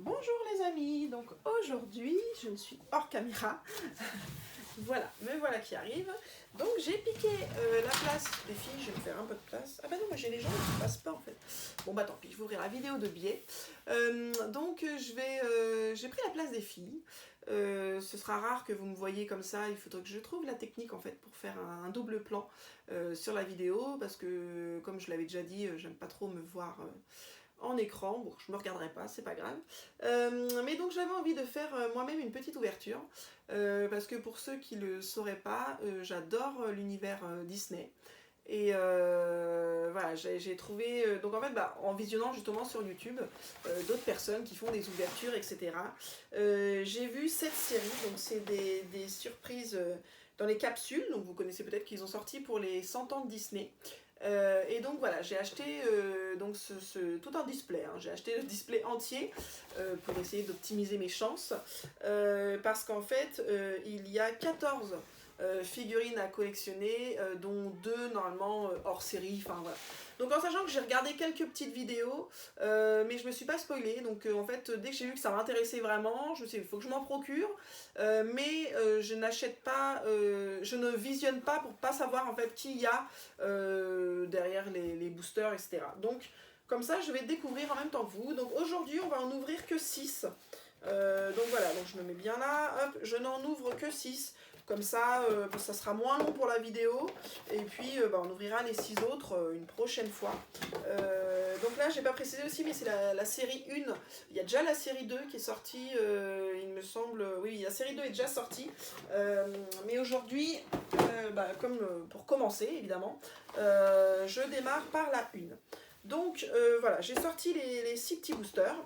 Bonjour les amis, donc aujourd'hui je ne suis hors caméra, voilà, me voilà qui arrive. Donc j'ai piqué la place des filles, je vais me faire un peu de place. Ah bah non, moi j'ai les jambes qui ne passent pas en fait. Bon bah tant pis, je vais ouvrir la vidéo de biais. J'ai pris la place des filles. Ce sera rare que vous me voyez comme ça, il faudrait que je trouve la technique en fait pour faire un double plan sur la vidéo, parce que comme je l'avais déjà dit, j'aime pas trop me voir en écran, bon je me regarderai pas, c'est pas grave. Mais donc j'avais envie de faire moi-même une petite ouverture, parce que pour ceux qui le sauraient pas, j'adore l'univers Disney. Et voilà, j'ai trouvé, donc en fait, en visionnant justement sur YouTube d'autres personnes qui font des ouvertures, etc. J'ai vu cette série, donc c'est des surprises dans les capsules, donc vous connaissez peut-être qu'ils ont sorti pour les 100 ans de Disney. Et donc voilà, j'ai acheté donc tout un display, hein. J'ai acheté le display entier pour essayer d'optimiser mes chances, parce qu'en fait il y a 14 figurines à collectionner, dont 2 normalement hors série, enfin voilà. Donc en sachant que j'ai regardé quelques petites vidéos, mais je me suis pas spoilée, donc en fait dès que j'ai vu que ça m'intéressait vraiment, je me suis dit il faut que je m'en procure, mais je n'achète pas, je ne visionne pas pour pas savoir en fait qui y a derrière les boosters, etc. Donc comme ça je vais découvrir en même temps que vous. Donc aujourd'hui on va en ouvrir que 6. Donc voilà, donc je me mets bien là, hop, je n'en ouvre que 6. Comme ça, ça sera moins long pour la vidéo. Et puis, on ouvrira les 6 autres une prochaine fois. Donc là, j'ai pas précisé aussi, mais c'est la série 1. Il y a déjà la série 2 qui est sortie, il me semble. Oui, la série 2 est déjà sortie. Mais aujourd'hui, comme pour commencer, évidemment, je démarre par la 1. Donc voilà, j'ai sorti les 6 petits boosters.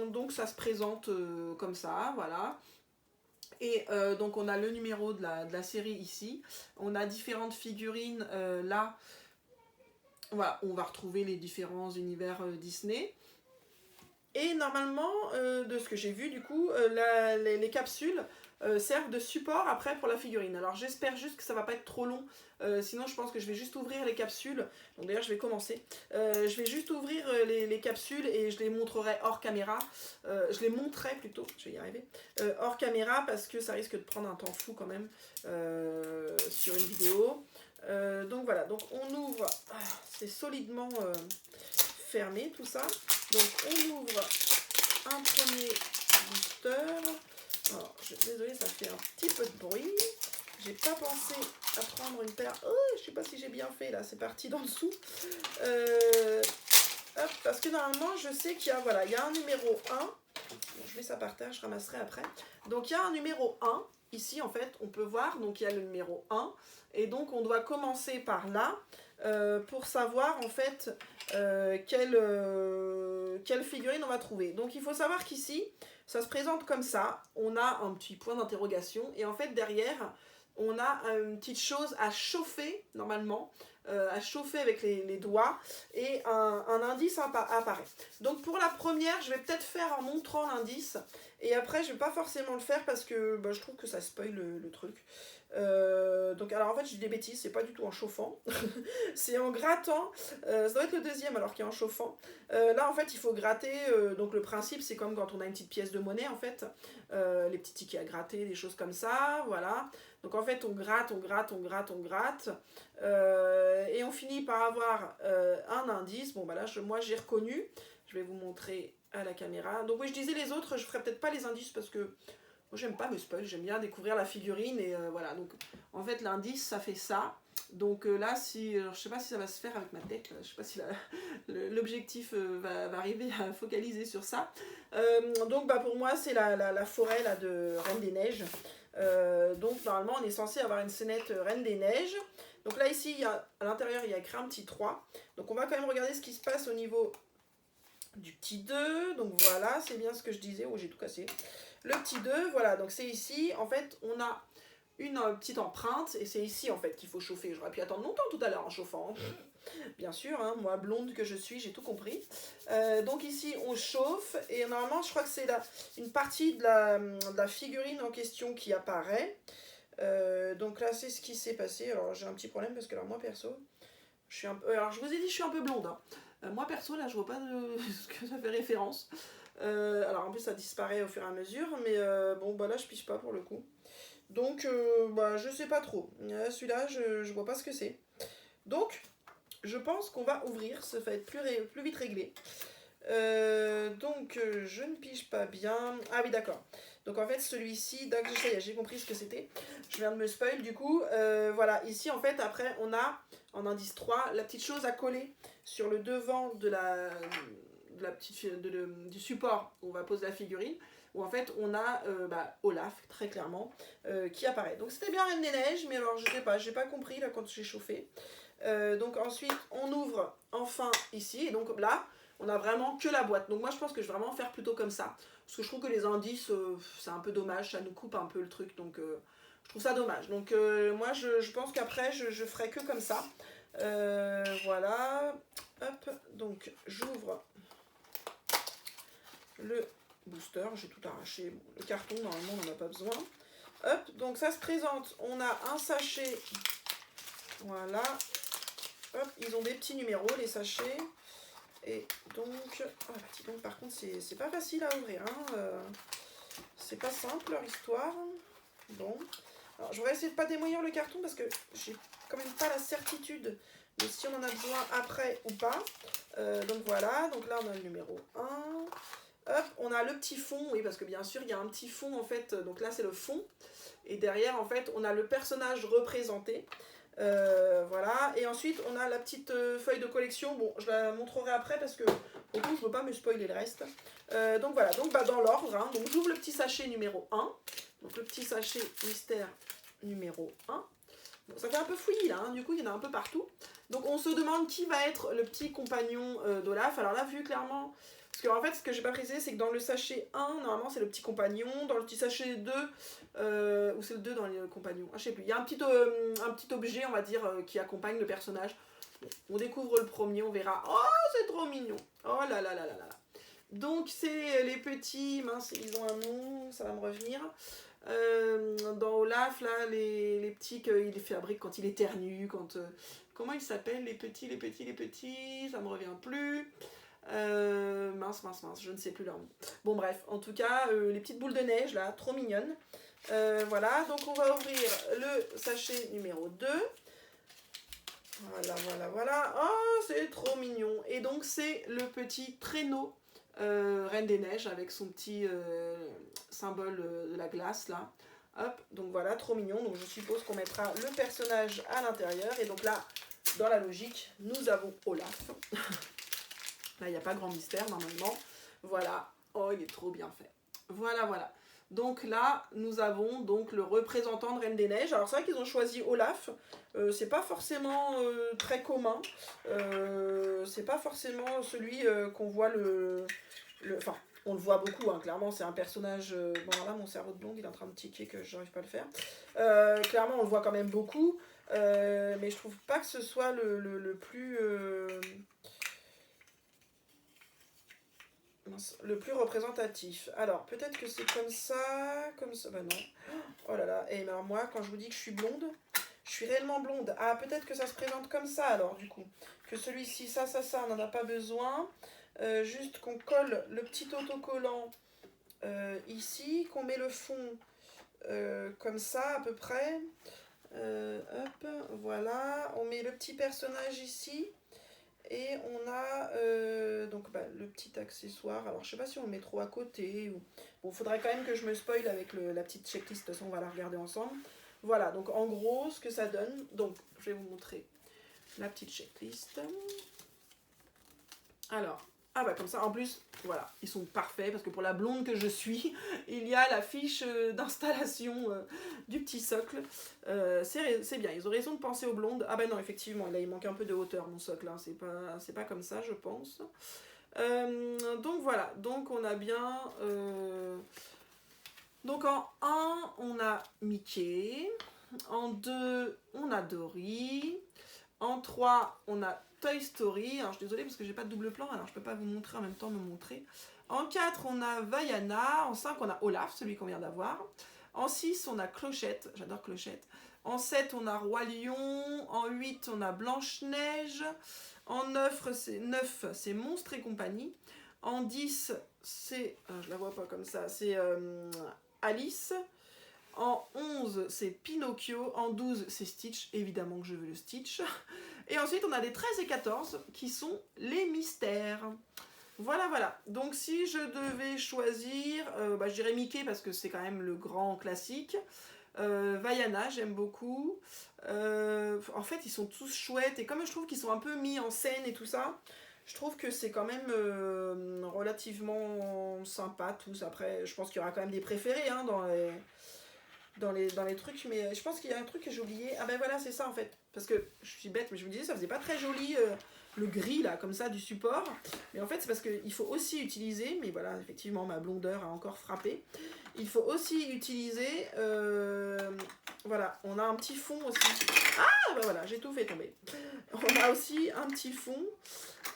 Donc ça se présente comme ça, voilà. Et donc on a le numéro de la série ici. On a différentes figurines là. Voilà, on va retrouver les différents univers Disney. Et normalement, de ce que j'ai vu, du coup, les capsules servent de support après pour la figurine. Alors j'espère juste que ça va pas être trop long, sinon je pense que je vais juste ouvrir les capsules. Donc d'ailleurs je vais commencer. Je vais juste ouvrir les capsules et je les montrerai hors caméra. Je les montrerai plutôt, je vais y arriver, hors caméra, parce que ça risque de prendre un temps fou quand même sur une vidéo. Donc voilà, donc on ouvre, c'est solidement fermé tout ça. Donc on ouvre un premier booster. Alors, désolée, ça fait un petit peu de bruit. J'ai pas pensé à prendre une paire. Oh, je sais pas si j'ai bien fait là, c'est parti dans le dessous. Hop, parce que normalement, je sais qu'il y a, voilà, il y a un numéro 1. Bon, je mets ça par terre, je ramasserai après. Donc il y a un numéro 1. Ici, en fait, on peut voir, donc il y a le numéro 1. Et donc, on doit commencer par là pour savoir, en fait, quelle figurine on va trouver. Donc, il faut savoir qu'ici, ça se présente comme ça. On a un petit point d'interrogation. Et en fait, derrière, on a une petite chose à chauffer, normalement, à chauffer avec les doigts, et un indice apparaît. Donc pour la première, je vais peut-être faire en montrant l'indice, et après je vais pas forcément le faire parce que je trouve que ça spoil le truc. Donc alors en fait je dis des bêtises, c'est pas du tout en chauffant, c'est en grattant, ça doit être le deuxième alors qu'il est en chauffant. Là en fait il faut gratter, donc le principe c'est comme quand on a une petite pièce de monnaie en fait, les petits tickets à gratter, des choses comme ça, voilà. Donc en fait on gratte, on gratte, on gratte, on gratte, et on finit par avoir un indice. Bon bah là moi j'ai reconnu, je vais vous montrer à la caméra. Donc oui, je disais les autres, je ferai peut-être pas les indices parce que moi j'aime pas me spoil, j'aime bien découvrir la figurine, et voilà. Donc en fait l'indice ça fait ça. Donc là, je sais pas si ça va se faire avec ma tête, là. Je sais pas si l'objectif va arriver à focaliser sur ça. Donc pour moi c'est la forêt là, de Reine des Neiges. Donc normalement on est censé avoir une scénette Reine des Neiges. Donc là ici, à l'intérieur il y a écrit un petit 3. Donc on va quand même regarder ce qui se passe au niveau du petit 2. Donc voilà, c'est bien ce que je disais. Oh, j'ai tout cassé. Le petit 2, voilà, donc c'est ici. En fait, on a une petite empreinte, et c'est ici en fait qu'il faut chauffer. J'aurais pu attendre longtemps tout à l'heure en chauffant. Bien sûr, hein, moi blonde que je suis, j'ai tout compris. Donc ici on chauffe, et normalement je crois que c'est une partie de la figurine en question qui apparaît. Donc là c'est ce qui s'est passé. Alors j'ai un petit problème parce que alors moi perso, je vous ai dit je suis un peu blonde, hein. Moi perso là je vois pas de ce que ça fait référence. Alors en plus ça disparaît au fur et à mesure, mais bon bah là je pige pas pour le coup. Donc bah je sais pas trop. Celui-là je vois pas ce que c'est. Donc je pense qu'on va ouvrir, ça va être plus vite réglé. Donc je ne pige pas bien. Ah oui d'accord. Donc en fait celui-ci, d'accord, ça y est, j'ai compris ce que c'était. Je viens de me spoil du coup. Voilà, ici en fait après on a en indice 3 la petite chose à coller sur le devant de la petite, du support où on va poser la figurine. Où en fait on a Olaf très clairement qui apparaît. Donc c'était bien Reine des Neiges, mais alors je sais pas, j'ai pas compris là quand j'ai chauffé. Donc ensuite on ouvre enfin ici et donc là on a vraiment que la boîte. Donc moi je pense que je vais vraiment faire plutôt comme ça. Parce que je trouve que les indices, c'est un peu dommage, ça nous coupe un peu le truc. Donc je trouve ça dommage. Donc moi je pense qu'après je ferai que comme ça. Voilà. Hop. Donc j'ouvre le booster. J'ai tout arraché. Bon, le carton, normalement on n'en a pas besoin. Hop. Donc ça se présente. On a un sachet. Voilà. Hop. Ils ont des petits numéros, les sachets. Et donc, donc par contre c'est pas facile à ouvrir, hein. C'est pas simple leur histoire. Bon, alors je vais essayer de pas démolir le carton parce que j'ai quand même pas la certitude de si on en a besoin après ou pas. Donc voilà, donc là on a le numéro 1. Hop, on a le petit fond, oui parce que bien sûr il y a un petit fond en fait, donc là c'est le fond. Et derrière en fait on a le personnage représenté. Voilà, et ensuite on a la petite feuille de collection. Bon, je la montrerai après parce que au coup je veux pas me spoiler le reste. Donc voilà, donc dans l'ordre, hein, donc j'ouvre le petit sachet numéro 1. Donc le petit sachet mystère numéro 1. Bon, ça fait un peu fouillis là, hein, du coup il y en a un peu partout. Donc on se demande qui va être le petit compagnon d'Olaf. Alors là, vu clairement, parce que en fait ce que j'ai pas précisé, c'est que dans le sachet 1, normalement c'est le petit compagnon. Dans le petit sachet 2, ou c'est le 2 dans les compagnons, je sais plus. Il y a un petit objet, on va dire, qui accompagne le personnage. Bon, on découvre le premier, on verra. Oh, c'est trop mignon. Oh là là là là là. Donc c'est les petits, mince, ils ont un nom, ça va me revenir. Dans Olaf, là, les petits qu'il fabrique quand il éternue, quand... comment ils s'appellent, les petits, ça me revient plus. Mince, je ne sais plus leur nom. Bon bref, en tout cas, les petites boules de neige, là, trop mignonnes. Voilà, donc on va ouvrir le sachet numéro 2. Voilà. Oh, c'est trop mignon. Et donc c'est le petit traîneau Reine des Neiges avec son petit symbole de la glace là. Hop, donc voilà, trop mignon. Donc je suppose qu'on mettra le personnage à l'intérieur. Et donc là, dans la logique, nous avons Olaf. Là, il n'y a pas grand mystère normalement. Voilà. Oh, il est trop bien fait. Voilà. Donc là, nous avons donc le représentant de Reine des Neiges. Alors c'est vrai qu'ils ont choisi Olaf. C'est pas forcément très commun. C'est pas forcément celui qu'on voit enfin, on le voit beaucoup, hein, clairement, c'est un personnage... bon, là, mon cerveau de blonde, il est en train de tiquer que j'arrive pas à le faire. Clairement, on le voit quand même beaucoup. Mais je trouve pas que ce soit le plus... le plus représentatif. Alors, peut-être que c'est comme ça, bah non. Oh là là, et alors moi, quand je vous dis que je suis blonde, je suis réellement blonde. Ah, peut-être que ça se présente comme ça, alors, du coup. Que celui-ci, ça, on n'en a pas besoin. Juste qu'on colle le petit autocollant ici, qu'on met le fond comme ça, à peu près. Hop, voilà. On met le petit personnage ici. Et on a donc le petit accessoire. Alors je sais pas si on le met trop à côté. Ou... Bon, il faudrait quand même que je me spoil avec la petite checklist. De toute façon, on va la regarder ensemble. Voilà, donc en gros, ce que ça donne. Donc, je vais vous montrer la petite checklist. Alors, comme ça, en plus, voilà, ils sont parfaits. Parce que pour la blonde que je suis, il y a la fiche d'installation du petit socle. C'est bien, ils ont raison de penser aux blondes. Ah ben non, effectivement, là il manque un peu de hauteur mon socle, hein. C'est pas comme ça je pense. Donc voilà, donc on a bien... Donc en 1, on a Mickey. En 2, on a Dory. En 3, on a Toy Story. Alors je suis désolée parce que j'ai pas de double plan, alors je peux pas vous montrer en même temps me montrer. En 4, on a Vaiana. En 5, on a Olaf, celui qu'on vient d'avoir. En 6, on a Clochette, j'adore Clochette. En 7, on a Roi Lion. En 8, on a Blanche-Neige. En 9, c'est Monstres et compagnie. En 10, c'est, je la vois pas comme ça, c'est Alice. En 11, c'est Pinocchio. En 12, c'est Stitch. Évidemment que je veux le Stitch. Et ensuite, on a les 13 et 14 qui sont les mystères. Voilà, voilà. Donc, si je devais choisir, je dirais Mickey parce que c'est quand même le grand classique. Vaiana, j'aime beaucoup. En fait, ils sont tous chouettes. Et comme je trouve qu'ils sont un peu mis en scène et tout ça, je trouve que c'est quand même relativement sympa tous. Après, je pense qu'il y aura quand même des préférés hein, dans les trucs, mais je pense qu'il y a un truc que j'ai oublié. Ah ben voilà, c'est ça en fait. Parce que je suis bête, mais je me disais, ça faisait pas très joli le gris là, comme ça, du support. Mais en fait, c'est parce qu'il faut aussi utiliser, mais voilà, effectivement, ma blondeur a encore frappé. Il faut aussi utiliser, voilà, on a un petit fond aussi. Ah ben voilà, j'ai tout fait tomber. On a aussi un petit fond.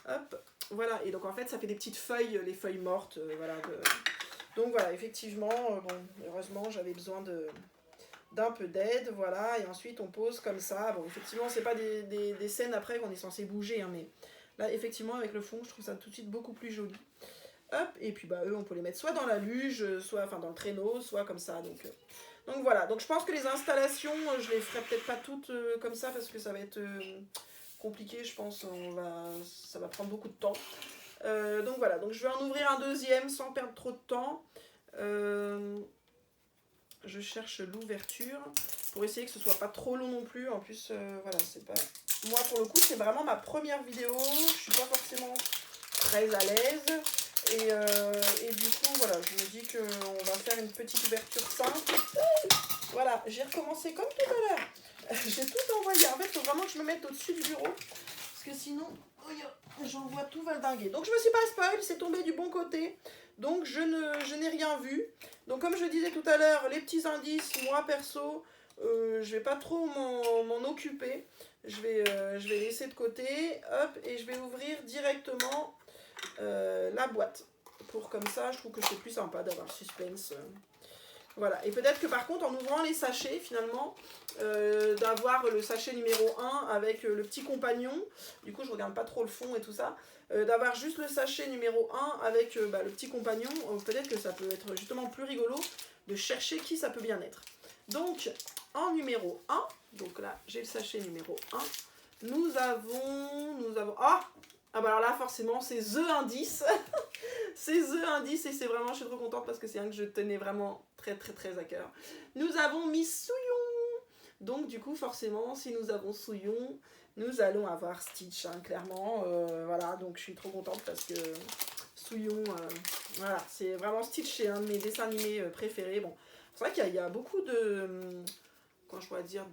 Hop, voilà. Et donc en fait, ça fait des petites feuilles, les feuilles mortes, voilà. Donc voilà, effectivement, bon, heureusement, j'avais besoin d'un peu d'aide, voilà, et ensuite on pose comme ça. Bon, effectivement, c'est pas des scènes après qu'on est censé bouger, hein, mais là, effectivement, avec le fond, je trouve ça tout de suite beaucoup plus joli. Hop, et puis bah eux, on peut les mettre soit dans la luge, soit enfin dans le traîneau, soit comme ça. Donc voilà, donc je pense que les installations, je les ferai peut-être pas toutes comme ça parce que ça va être compliqué, je pense, ça va prendre beaucoup de temps. Donc voilà, donc je vais en ouvrir un deuxième sans perdre trop de temps. Je cherche l'ouverture pour essayer que ce soit pas trop long non plus. En plus, voilà, c'est pas... Moi, pour le coup, c'est vraiment ma première vidéo. Je suis pas forcément très à l'aise. Et du coup, voilà, je me dis qu'on va faire une petite ouverture simple. Voilà, j'ai recommencé comme tout à l'heure. J'ai tout envoyé. En fait, il faut vraiment que je me mette au-dessus du bureau. Parce que sinon, j'en vois tout valdinguer. Donc, je me suis pas spoil, c'est tombé du bon côté. Donc, je n'ai rien vu. Donc, comme je disais tout à l'heure, les petits indices, moi, perso, je vais pas trop m'en occuper. Je vais laisser de côté. Hop, et je vais ouvrir directement la boîte. Pour comme ça, je trouve que c'est plus sympa d'avoir suspense. Voilà, et peut-être que par contre, en ouvrant les sachets, finalement, d'avoir le sachet numéro 1 avec le petit compagnon, du coup, je regarde pas trop le fond et tout ça, d'avoir juste le sachet numéro 1 avec le petit compagnon, peut-être que ça peut être justement plus rigolo de chercher qui ça peut bien être. Donc, en numéro 1, donc là, j'ai le sachet numéro 1, nous avons... Ah bah alors là, forcément, c'est The Indice. C'est The Indice et c'est vraiment, je suis trop contente parce que c'est un que je tenais vraiment très très très à cœur. Nous avons Miss Souillon. Donc du coup, forcément, si nous avons Souillon, nous allons avoir Stitch, hein, clairement. Voilà, donc je suis trop contente parce que Souillon, voilà, c'est vraiment Stitch, c'est un de mes dessins animés préférés. Bon, c'est vrai qu'il y a beaucoup de... Quand je pourrais dire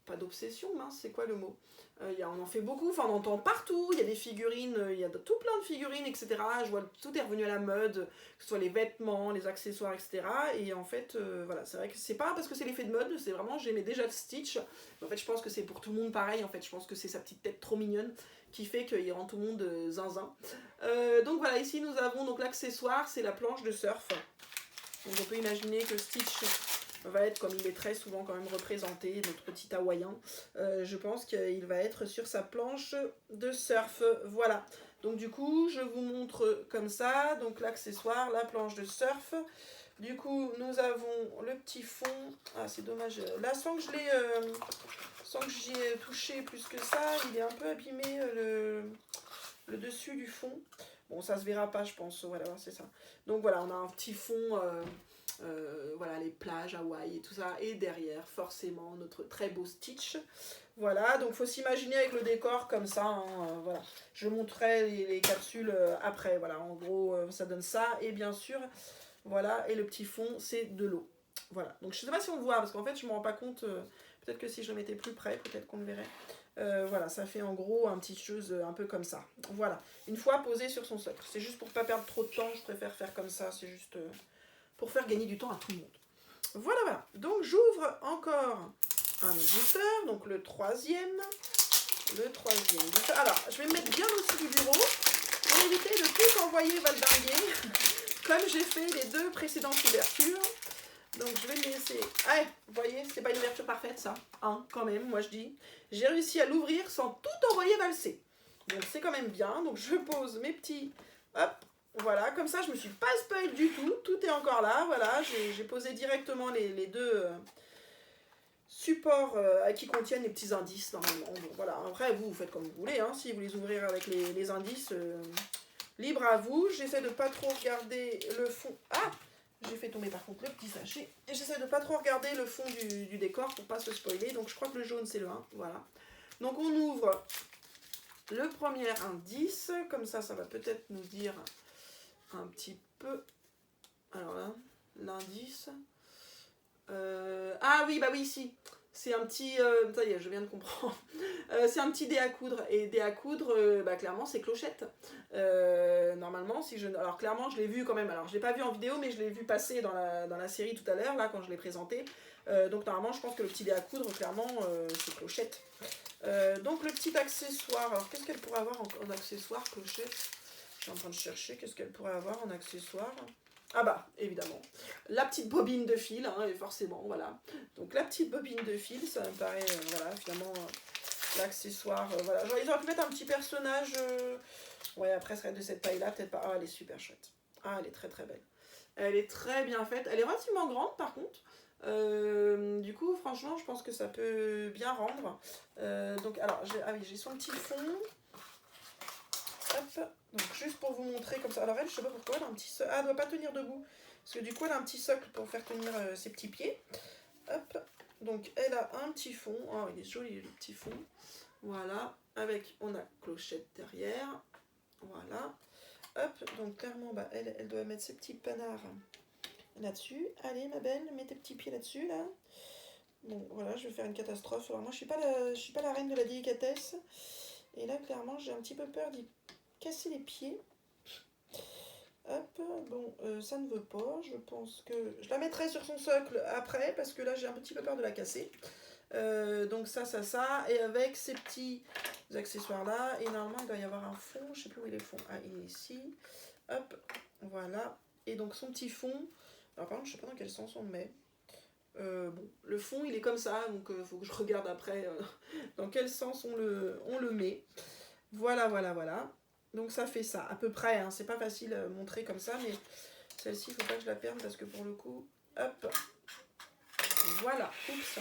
pas d'obsession, mince, c'est quoi le mot? On en fait beaucoup, enfin on entend partout, il y a des figurines, il y a tout plein de figurines, etc. Je vois tout est revenu à la mode, que ce soit les vêtements, les accessoires, etc. Et en fait, voilà, c'est vrai que c'est pas parce que c'est l'effet de mode, c'est vraiment, j'aimais déjà Stitch. En fait, je pense que c'est pour tout le monde pareil, en fait, je pense que c'est sa petite tête trop mignonne qui fait qu'il rend tout le monde zinzin. Donc voilà, ici nous avons donc l'accessoire, c'est la planche de surf. Donc on peut imaginer que Stitch va être, comme il est très souvent quand même représenté, notre petit hawaïen, je pense qu'il va être sur sa planche de surf, voilà. Donc du coup, je vous montre comme ça, donc l'accessoire, la planche de surf. Du coup, nous avons le petit fond, ah c'est dommage, là sans que j'y ai touché plus que ça, il est un peu abîmé le dessus du fond. Bon, ça se verra pas, je pense, voilà, c'est ça. Donc voilà, on a un petit fond... voilà les plages Hawaï et tout ça, et derrière forcément notre très beau Stitch. Voilà, donc faut s'imaginer avec le décor comme ça, hein, voilà. Je montrerai les capsules après, voilà, en gros ça donne ça, et bien sûr, voilà, et le petit fond c'est de l'eau. Voilà, donc je sais pas si on voit, parce qu'en fait je me rends pas compte, peut-être que si je le mettais plus près, peut-être qu'on le verrait. Voilà, ça fait en gros un petit chose un peu comme ça. Voilà, une fois posé sur son socle. C'est juste pour pas perdre trop de temps, je préfère faire comme ça, c'est juste... pour faire gagner du temps à tout le monde. Voilà, voilà. Donc j'ouvre encore un exhausteur, donc le troisième. Alors, je vais me mettre bien au-dessus du bureau pour éviter de tout envoyer valdinguer, comme j'ai fait les deux précédentes ouvertures. Donc je vais le laisser. Ah, vous voyez, c'est pas une ouverture parfaite ça, hein, quand même, moi je dis. J'ai réussi à l'ouvrir sans tout envoyer valser. Donc c'est quand même bien. Donc je pose mes petits... Hop, Voilà, comme ça je me suis pas spoil du tout est encore là, voilà, j'ai posé directement les deux supports qui contiennent les petits indices normalement. Donc voilà, après vous faites comme vous voulez, hein, si vous les ouvrir avec les indices, libre à vous. J'essaie de pas trop regarder le fond. Ah, j'ai fait tomber par contre le petit sachet. Et j'essaie de pas trop regarder le fond du décor pour pas se spoiler. Donc je crois que le jaune c'est le 1, voilà. Donc on ouvre le premier indice, comme ça va peut-être nous dire un petit peu. Alors là, l'indice. Ah oui, bah oui, si. C'est un petit. Ça y est, je viens de comprendre. C'est un petit dé à coudre. Et dé à coudre, bah, clairement, c'est clochette. Normalement, si je. Alors, clairement, je l'ai vu quand même. Alors, je l'ai pas vu en vidéo, mais je l'ai vu passer dans la série tout à l'heure, là, quand je l'ai présenté. Donc, normalement, je pense que le petit dé à coudre, clairement, c'est clochette. Donc, le petit accessoire. Alors, qu'est-ce qu'elle pourrait avoir en accessoire, clochette? Je suis en train de chercher. Qu'est-ce qu'elle pourrait avoir en accessoire? Ah bah, évidemment, la petite bobine de fil, hein, et forcément, voilà. Donc la petite bobine de fil, ça me paraît, voilà, finalement, l'accessoire, voilà. Genre, ils auraient pu mettre un petit personnage, ouais, après, serait de cette taille-là, peut-être pas. Ah, elle est super chouette. Ah, elle est très très belle. Elle est très bien faite. Elle est relativement grande, par contre. Du coup, franchement, je pense que ça peut bien rendre. Donc, alors, ah oui, j'ai son petit fond. Hop, donc juste pour vous montrer comme ça. Alors elle, je sais pas pourquoi, elle a un petit socle. Ah, elle doit pas tenir debout. Parce que du coup, elle a un petit socle pour faire tenir ses petits pieds. Hop, donc elle a un petit fond. Oh, il est joli le petit fond. Voilà, avec, on a clochette derrière. Voilà. Hop, donc clairement, bah, elle doit mettre ses petits panards là-dessus. Allez, ma belle, mets tes petits pieds là-dessus, là. Bon, voilà, je vais faire une catastrophe. Alors moi, je suis pas la reine de la délicatesse. Et là, clairement, j'ai un petit peu peur d'y casser les pieds. Hop, bon, ça ne veut pas. Je pense que je la mettrai sur son socle après, parce que là, j'ai un petit peu peur de la casser. Donc ça. Et avec ces petits accessoires-là, et normalement, il doit y avoir un fond. Je ne sais plus où il est le fond. Ah, il est ici. Hop, voilà. Et donc, son petit fond. Alors, par contre, je ne sais pas dans quel sens on le met. Bon, le fond, il est comme ça, donc il faut que je regarde après dans quel sens on le met. Voilà. Donc ça fait ça, à peu près, hein. C'est pas facile à montrer comme ça, mais celle-ci, il faut pas que je la perde parce que pour le coup, hop, voilà, oups,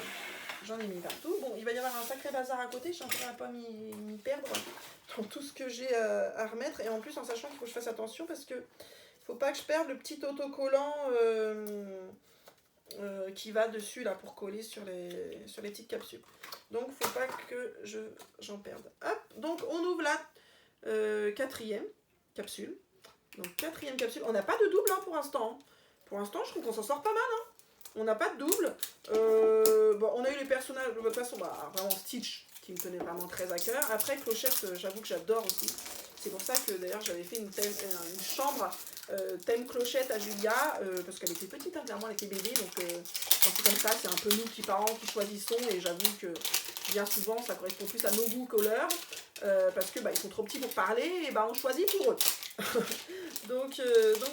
j'en ai mis partout. Bon, il va y avoir un sacré bazar à côté, je suis en train de pas m'y perdre dans tout ce que j'ai à remettre, et en plus en sachant qu'il faut que je fasse attention parce que il faut pas que je perde le petit autocollant qui va dessus là pour coller sur les petites capsules. Donc faut pas que j'en perde. Hop, donc on ouvre la quatrième capsule. Donc quatrième capsule. On n'a pas de double hein, pour l'instant. Pour l'instant, je trouve qu'on s'en sort pas mal. Hein. On n'a pas de double. Bon, on a eu les personnages de toute façon, bah, vraiment Stitch qui me tenait vraiment très à cœur. Après Clochette, j'avoue que j'adore aussi. C'est pour ça que d'ailleurs j'avais fait une chambre thème Clochette à Julia, parce qu'elle était petite, hein, clairement elle était bébé, donc quand c'est comme ça, c'est un peu nous qui parents qui choisissons, et j'avoue que bien souvent ça correspond plus à nos goûts qu'aux leurs, parce que bah, ils sont trop petits pour parler, et bah on choisit pour eux. donc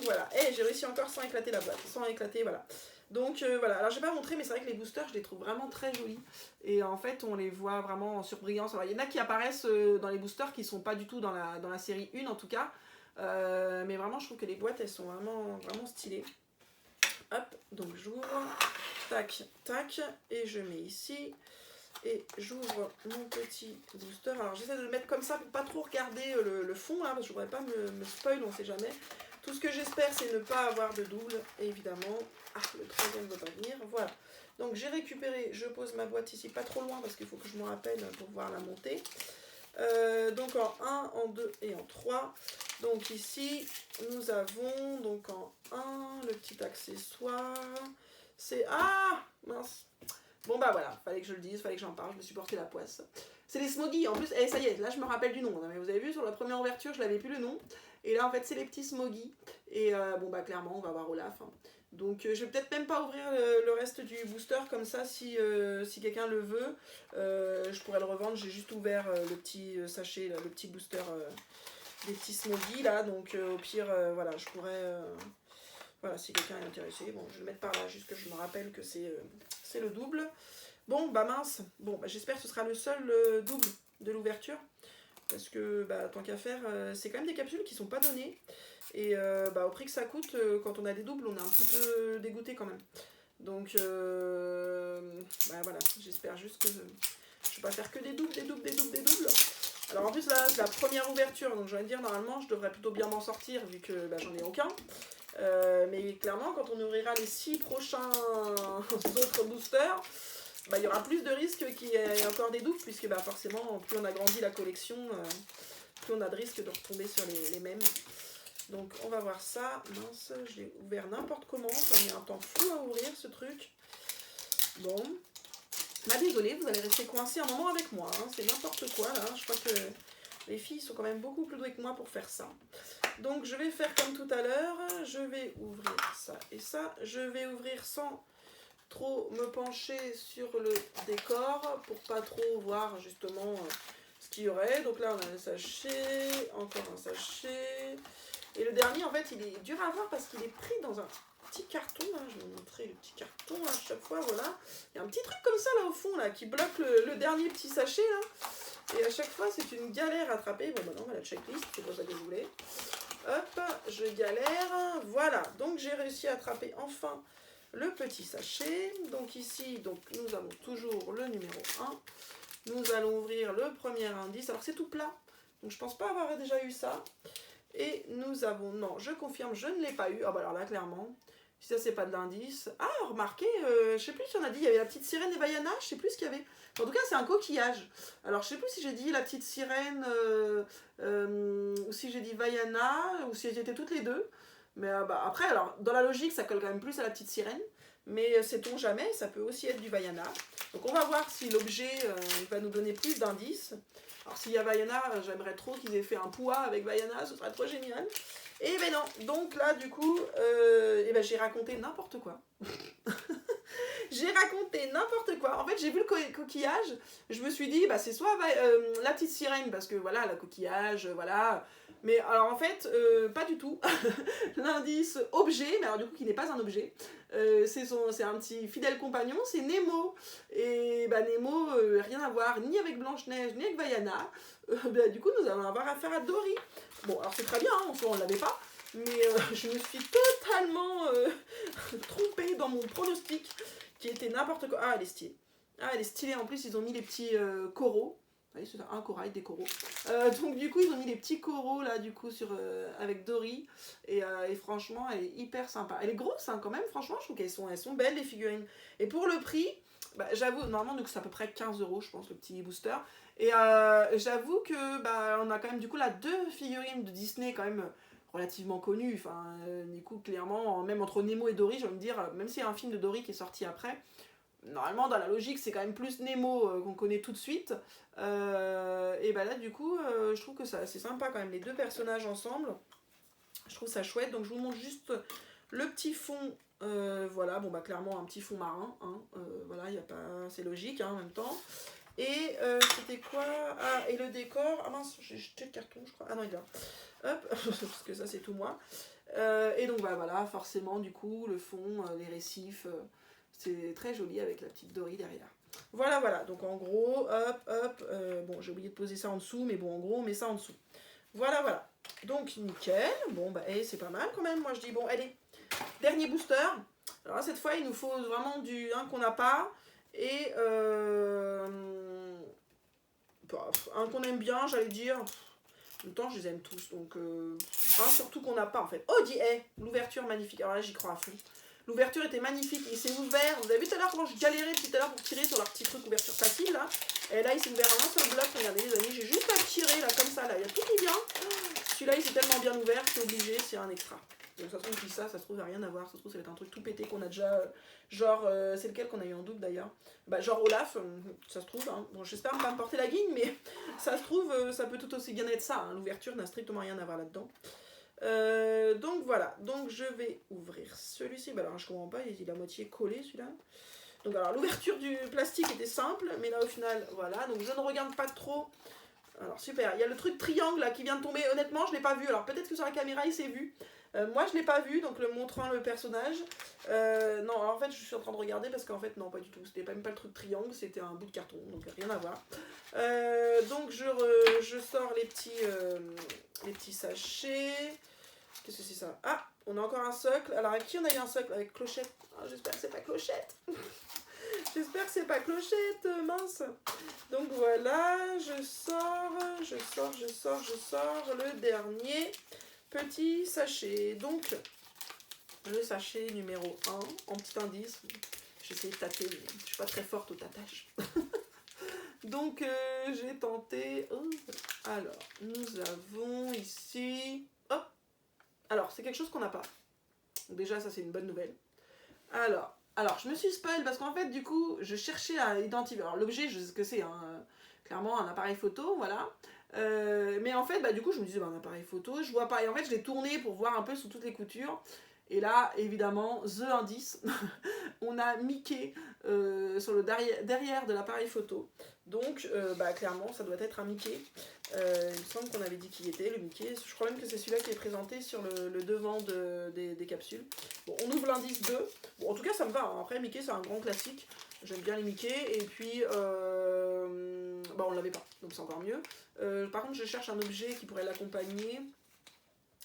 voilà, et j'ai réussi encore sans éclater la boîte, sans éclater, voilà. Donc voilà, alors je vais pas montrer, mais c'est vrai que les boosters, je les trouve vraiment très jolis. Et en fait, on les voit vraiment en surbrillance. Alors il y en a qui apparaissent dans les boosters qui sont pas du tout dans la série 1 en tout cas. Mais vraiment, je trouve que les boîtes, elles sont vraiment stylées. Hop, donc j'ouvre, tac, tac, et je mets ici. Et j'ouvre mon petit booster. Alors j'essaie de le mettre comme ça pour pas trop regarder le fond, hein, parce que je voudrais pas me spoil, on sait jamais. Tout ce que j'espère, c'est ne pas avoir de double, évidemment. Ah, le troisième ne veut pas venir, voilà. Donc j'ai récupéré, je pose ma boîte ici, pas trop loin, parce qu'il faut que je me rappelle pour pouvoir la monter. Donc en 1, en 2 et en 3. Donc ici, nous avons donc en 1, le petit accessoire. C'est... Ah mince. Bon bah voilà, fallait que je le dise, fallait que j'en parle, je me suis porté la poisse. C'est les Smoggy, en plus, et ça y est, là je me rappelle du nom. Mais vous avez vu, sur la première ouverture, je l'avais plus le nom. Et là en fait, c'est les petits Smoggy. Et bon bah clairement, on va voir Olaf. Hein. Donc je vais peut-être même pas ouvrir le reste du booster comme ça si quelqu'un le veut. Je pourrais le revendre, j'ai juste ouvert le petit sachet, là, le petit booster des petits Smoggy là. Donc au pire, voilà, je pourrais... voilà, si quelqu'un est intéressé, bon, je vais le mettre par là, juste que je me rappelle que c'est le double. Bon, bah mince, bon, bah, j'espère que ce sera le seul double de l'ouverture. parce que bah, tant qu'à faire, c'est quand même des capsules qui sont pas données. Et bah, au prix que ça coûte, quand on a des doubles, on est un petit peu dégoûté quand même. Donc bah, voilà, j'espère juste que je vais pas faire que des doubles, des doubles, des doubles, des doubles. Alors en plus là, c'est la première ouverture, donc j'ai envie de dire, normalement, je devrais plutôt bien m'en sortir, vu que bah, j'en ai aucun. Mais clairement, quand on ouvrira les 6 prochains autres boosters, bah, il y aura plus de risques qu'il y ait encore des doubles, puisque bah, forcément, plus on agrandit la collection, plus on a de risques de retomber sur les mêmes. Donc on va voir ça. Mince, je l'ai ouvert n'importe comment, ça met un temps fou à ouvrir ce truc. Bon. Bah désolé, vous allez rester coincé un moment avec moi, hein. C'est n'importe quoi là, je crois que les filles sont quand même beaucoup plus douées que moi pour faire ça. Donc je vais faire comme tout à l'heure, je vais ouvrir ça et ça. Je vais ouvrir sans trop me pencher sur le décor pour pas trop voir justement ce qu'il y aurait. Donc là on a un sachet, encore un sachet. Et le dernier en fait il est dur à voir parce qu'il est pris dans un petit carton. Là. Je vais vous montrer le petit carton à chaque fois, voilà. Il y a un petit truc comme ça là au fond là qui bloque le dernier petit sachet là. Et à chaque fois c'est une galère à attraper. Bon maintenant on a la checklist, c'est pas ça que je voulais. Hop, je galère. Voilà, donc j'ai réussi à attraper enfin le petit sachet. Donc ici, donc, nous avons toujours le numéro 1. Nous allons ouvrir le premier indice. Alors c'est tout plat, donc je pense pas avoir déjà eu ça. Et nous avons, non, je confirme, je ne l'ai pas eu. Ah bah alors là, clairement, si ça c'est pas de l'indice. Ah, remarquez, je sais plus si on a dit, il y avait la petite sirène et Vaiana, je sais plus ce qu'il y avait. En tout cas, c'est un coquillage. Alors, je sais plus si j'ai dit la petite sirène, ou si j'ai dit Vaiana, ou si elles étaient toutes les deux. Mais bah, après, alors, dans la logique, ça colle quand même plus à la petite sirène. Mais sait-on jamais, ça peut aussi être du Vaiana. Donc, on va voir si l'objet va nous donner plus d'indices. Alors, s'il y a Vaiana, j'aimerais trop qu'ils aient fait un poids avec Vaiana, ce serait trop génial. Et ben non, donc là, du coup, et ben, j'ai raconté n'importe quoi. J'ai raconté n'importe quoi. En fait, j'ai vu le coquillage, je me suis dit, bah c'est soit la petite sirène, parce que voilà, le coquillage, voilà. Mais alors en fait, pas du tout. L'indice objet, mais alors du coup qui n'est pas un objet, c'est un petit fidèle compagnon, c'est Nemo. Et bah Nemo, rien à voir ni avec Blanche-Neige, ni avec Vaiana. Bah, du coup, nous allons avoir affaire à Dory. Bon, alors c'est très bien, hein, en soi on ne l'avait pas. Mais je me suis totalement trompée dans mon pronostic qui était n'importe quoi. Ah, elle est stylée. Ah, elle est stylée. En plus, ils ont mis les petits coraux. Vous voyez, c'est un corail, des coraux. Donc, du coup, ils ont mis les petits coraux, là, du coup, avec Dory. Et franchement, elle est hyper sympa. Elle est grosse, hein, quand même. Franchement, je trouve qu'elles sont belles, les figurines. Et pour le prix, bah, j'avoue, normalement, donc, c'est à peu près 15 €, je pense, le petit booster. Et j'avoue que, bah, on a quand même, du coup, là, 2 figurines de Disney, quand même relativement connu, enfin, du coup, clairement, même entre Nemo et Dory, je vais me dire, même s'il y a un film de Dory qui est sorti après, normalement, dans la logique, c'est quand même plus Nemo qu'on connaît tout de suite, et bah là, du coup, je trouve que c'est sympa quand même, les deux personnages ensemble, je trouve ça chouette, donc je vous montre juste le petit fond, voilà, bon bah clairement un petit fond marin, hein, voilà, il y a pas, c'est logique, hein, en même temps. Et c'était quoi? Ah, et le décor, ah mince, j'ai jeté le carton, je crois, ah non, il est là. Hop, parce que ça c'est tout moi. Et donc bah, voilà, forcément du coup le fond, les récifs, c'est très joli avec la petite Dory derrière. Voilà, voilà, donc en gros, hop, hop, bon j'ai oublié de poser ça en dessous, mais bon en gros on met ça en dessous. Voilà, voilà. Donc nickel, bon bah c'est pas mal quand même, moi je dis bon allez, dernier booster. Alors là, cette fois il nous faut vraiment un qu'on n'a pas, et un qu'on aime bien, j'allais dire. En même temps, je les aime tous, donc surtout qu'on n'a pas en fait. Oh, dis, l'ouverture magnifique. Alors là, j'y crois à fond. L'ouverture était magnifique, il s'est ouvert. Vous avez vu tout à l'heure comment je galérais tout à l'heure pour tirer sur leur petit truc ouverture facile là. Et là, il s'est ouvert en un seul bloc. Regardez les amis, j'ai juste à tirer là comme ça là. Il y a tout qui vient. Celui-là, il s'est tellement bien ouvert, c'est obligé, c'est un extra. Donc ça se trouve, ça se trouve, ça n'a rien à voir. Ça se trouve, ça va être un truc tout pété qu'on a déjà. Genre, c'est lequel qu'on a eu en double d'ailleurs. Bah, genre Olaf, ça se trouve. Hein. Bon, j'espère ne pas me porter la guigne, mais ça se trouve, ça peut tout aussi bien être ça. Hein. L'ouverture n'a strictement rien à voir là-dedans. Donc voilà, donc je vais ouvrir celui-ci. Bah alors je comprends pas, il est à moitié collé celui-là. Donc alors l'ouverture du plastique était simple, mais là au final, voilà. Donc je ne regarde pas trop. Alors super, il y a le truc triangle là qui vient de tomber. Honnêtement, je l'ai pas vu. Alors peut-être que sur la caméra il s'est vu. Moi je l'ai pas vu, donc le montrant le personnage. Non, alors, en fait je suis en train de regarder parce qu'en fait non pas du tout, c'était même pas le truc triangle, c'était un bout de carton, donc rien à voir. Donc je sors les petits sachets. Qu'est-ce que c'est ça? Ah, on a encore un socle. Alors avec qui on a eu un socle? Avec Clochette. Oh, j'espère que c'est pas Clochette. J'espère que c'est pas Clochette, mince. Donc voilà, je sors le dernier petit sachet. Donc, le sachet numéro 1, en petit indice. J'ai essayé de tâter, mais je suis pas très forte au tâtage. Donc, j'ai tenté. Oh. Alors, nous avons ici. Hop. Alors, c'est quelque chose qu'on n'a pas. Donc déjà, ça, c'est une bonne nouvelle. Alors, je me suis spoil parce qu'en fait, du coup, je cherchais à identifier. Alors, l'objet, je sais ce que c'est, hein, clairement, un appareil photo, voilà. Mais en fait, bah, du coup, je me disais, bah, un appareil photo, je vois pas. Et en fait, je l'ai tourné pour voir un peu sous toutes les coutures. Et là, évidemment, the indice, on a Mickey sur le derrière de l'appareil photo. Donc, bah, clairement, ça doit être un Mickey. Il me semble qu'on avait dit qui était, le Mickey. Je crois même que c'est celui-là qui est présenté sur le devant des capsules. Bon, on ouvre l'indice 2. Bon, en tout cas, ça me va. Hein. Après, Mickey, c'est un grand classique. J'aime bien les Mickey. Et puis, bah, on l'avait pas. Donc, c'est encore mieux. Par contre, je cherche un objet qui pourrait l'accompagner.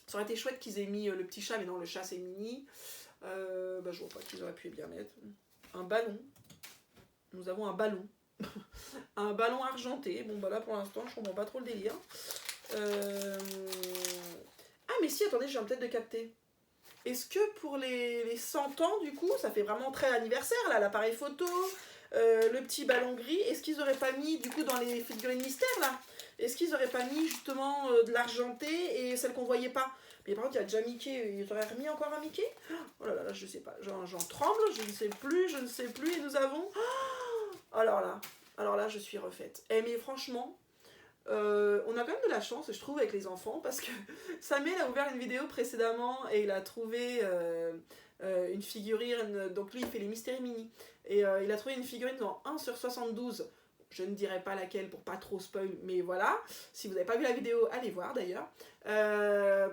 Ça aurait été chouette qu'ils aient mis le petit chat, mais non, le chat, c'est mini. Bah, je vois pas qu'ils auraient pu bien mettre. Un ballon. Nous avons un ballon. Un ballon argenté. Bon, bah là, pour l'instant, je comprends pas trop le délire. Ah, mais si, attendez, je viens peut-être de capter. Est-ce que pour les 100 ans, du coup, ça fait vraiment très anniversaire, là, l'appareil photo, le petit ballon gris, est-ce qu'ils auraient pas mis, du coup, dans les figurines mystères, là, est-ce qu'ils auraient pas mis, justement, de l'argenté et celle qu'on voyait pas? Mais par contre, il y a déjà Mickey, ils auraient remis encore un Mickey? Oh là là, je sais pas, j'en tremble, je ne sais plus, et nous avons... Alors là, je suis refaite. Eh, mais franchement... on a quand même de la chance, je trouve, avec les enfants, parce que Samuel a ouvert une vidéo précédemment et il a trouvé une figurine. Donc lui, il fait les Mystery Mini. Et il a trouvé une figurine en 1 sur 72. Je ne dirai pas laquelle pour pas trop spoil, mais voilà. Si vous n'avez pas vu la vidéo, allez voir d'ailleurs.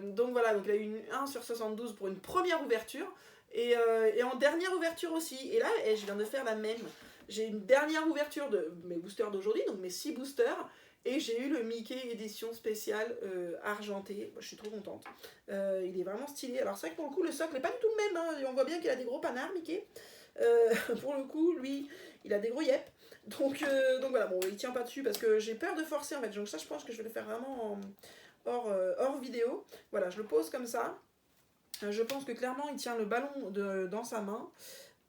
Donc voilà, donc il a eu une 1 sur 72 pour une première ouverture. Et en dernière ouverture aussi. Et là, je viens de faire la même. J'ai une dernière ouverture de mes boosters d'aujourd'hui, donc mes 6 boosters. Et j'ai eu le Mickey édition spéciale argenté. Je suis trop contente. Il est vraiment stylé. Alors c'est vrai que pour le coup, le socle n'est pas du tout le même. Hein. Et on voit bien qu'il a des gros panards, Mickey. Pour le coup, lui, il a des gros yep. Donc voilà, bon, il tient pas dessus parce que j'ai peur de forcer en fait. Donc ça, je pense que je vais le faire vraiment hors vidéo. Voilà, je le pose comme ça. Je pense que clairement, il tient le ballon dans sa main.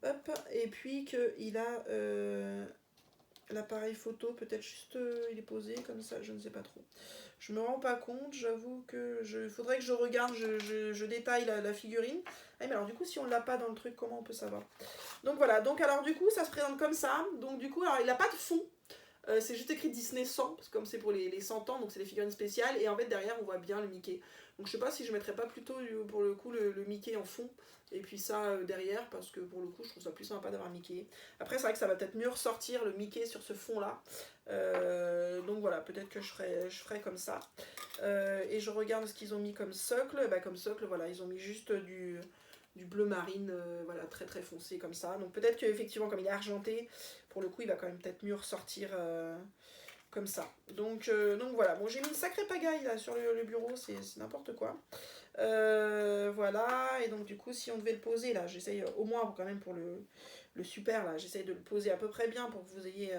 Hop, et puis qu'il a... l'appareil photo, peut-être juste il est posé comme ça, je ne sais pas trop. Je me rends pas compte, j'avoue que faudrait que je regarde, je détaille la figurine. Ah mais alors du coup si on l'a pas dans le truc, comment on peut savoir? Donc voilà, donc alors du coup ça se présente comme ça. Donc du coup alors il n'a pas de fond. C'est juste écrit Disney 100, parce que comme c'est pour les 100 ans, donc c'est des figurines spéciales, et en fait derrière on voit bien le Mickey. Donc je sais pas si je mettrais pas plutôt pour le coup le Mickey en fond, et puis ça derrière, parce que pour le coup je trouve ça plus sympa d'avoir Mickey. Après c'est vrai que ça va peut-être mieux ressortir le Mickey sur ce fond là. Donc voilà, peut-être que je ferai comme ça. Et je regarde ce qu'ils ont mis comme socle. Bah, comme socle, voilà, ils ont mis juste du bleu marine, voilà, très très foncé comme ça. Donc peut-être qu'effectivement comme il est argenté, pour le coup il va quand même peut-être mieux ressortir comme ça. Donc voilà, bon j'ai mis une sacrée pagaille là sur le bureau, c'est n'importe quoi. Voilà, et donc du coup si on devait le poser là, j'essaye au moins quand même pour le super là, j'essaye de le poser à peu près bien pour que vous ayez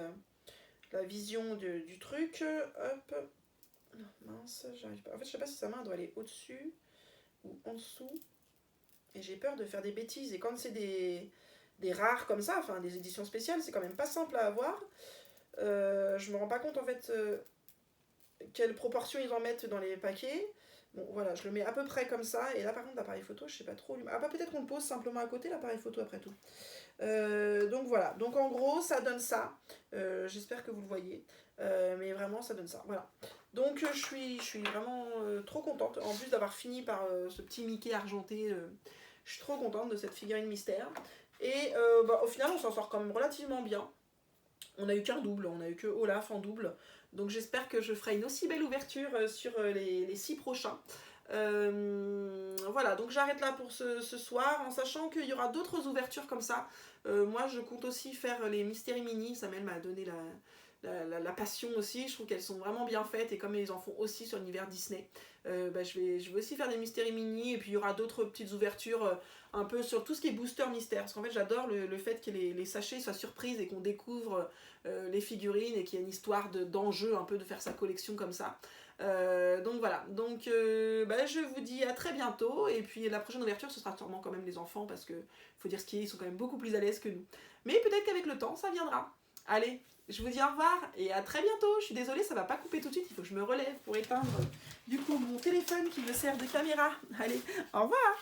la vision du truc. Hop. Non, mince, j'arrive pas. En fait je sais pas si sa main doit aller au-dessus ou en dessous. Et j'ai peur de faire des bêtises. Et quand c'est des rares comme ça, enfin des éditions spéciales, c'est quand même pas simple à avoir. Je me rends pas compte en fait quelle proportion ils en mettent dans les paquets. Bon voilà, je le mets à peu près comme ça. Et là par contre l'appareil photo, je sais pas trop. Ah bah peut-être qu'on le pose simplement à côté l'appareil photo après tout. Donc voilà, donc en gros ça donne ça. J'espère que vous le voyez. Mais vraiment ça donne ça. Voilà. Donc je suis vraiment trop contente. En plus d'avoir fini par ce petit Mickey argenté, je suis trop contente de cette figurine mystère. Et bah, au final on s'en sort quand même relativement bien. On a eu qu'un double, on a eu que Olaf en double. Donc j'espère que je ferai une aussi belle ouverture sur les 6 prochains. Voilà, donc j'arrête là pour ce soir, en sachant qu'il y aura d'autres ouvertures comme ça. Moi, je compte aussi faire les Mystery Mini. Samuel m'a donné la passion aussi. Je trouve qu'elles sont vraiment bien faites, et comme ils en font aussi sur l'univers Disney, je vais aussi faire des Mystery Mini, et puis il y aura d'autres petites ouvertures un peu sur tout ce qui est booster mystère, parce qu'en fait j'adore le fait que les sachets soient surprises et qu'on découvre les figurines, et qu'il y a une histoire d'enjeu un peu de faire sa collection comme ça. Donc voilà, donc je vous dis à très bientôt, et puis la prochaine ouverture ce sera sûrement quand même les enfants, parce que faut dire ce qui est, ils sont quand même beaucoup plus à l'aise que nous. Mais peut-être qu'avec le temps ça viendra. Allez, je vous dis au revoir et à très bientôt. Je suis désolée, ça va pas couper tout de suite, il faut que je me relève pour éteindre du coup mon téléphone qui me sert de caméra. Allez, au revoir.